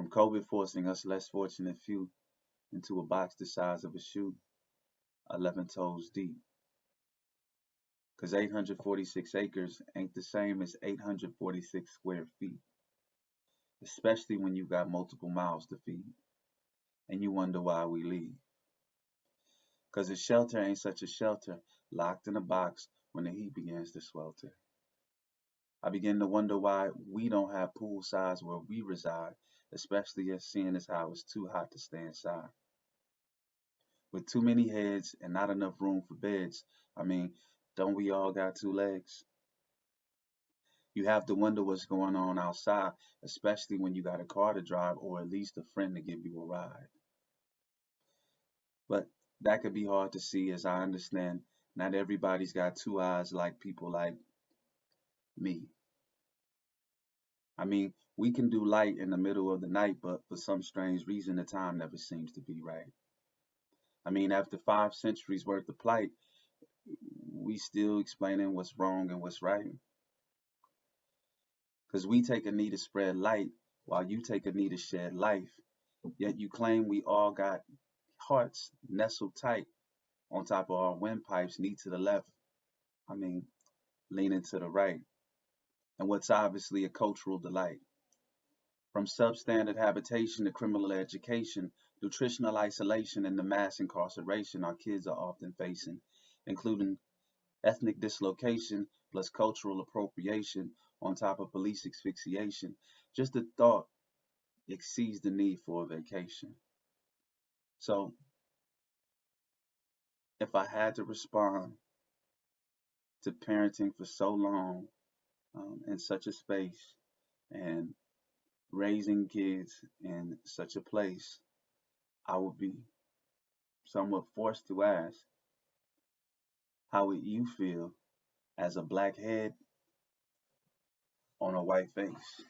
from COVID forcing us less fortunate few into a box the size of a shoe, 11 toes deep. Because 846 acres ain't the same as 846 square feet, especially when you got multiple mouths to feed and you wonder why we leave. Because a shelter ain't such a shelter, locked in a box when the heat begins to swelter. I begin to wonder why we don't have pool sides where we reside, especially as seeing as how it's too hot to stay inside. With too many heads and not enough room for beds, I mean, don't we all got two legs? You have to wonder what's going on outside, especially when you got a car to drive or at least a friend to give you a ride. But that could be hard to see, as I understand not everybody's got two eyes like people like me. I mean, we can do light in the middle of the night, but for some strange reason, the time never seems to be right. I mean, after 5 centuries worth of plight, we still explaining what's wrong and what's right. Because we take a knee to spread light while you take a knee to shed life. Yet you claim we all got hearts nestled tight on top of our windpipes, knee to the left. I mean, leaning to the right. And what's obviously a cultural delight. From substandard habitation to criminal education, nutritional isolation, and the mass incarceration our kids are often facing, including ethnic dislocation plus cultural appropriation on top of police asphyxiation. Just the thought exceeds the need for a vacation. So, if I had to respond to parenting for so long in such a space and raising kids in such a place, I would be somewhat forced to ask, how would you feel as a black head on a white face?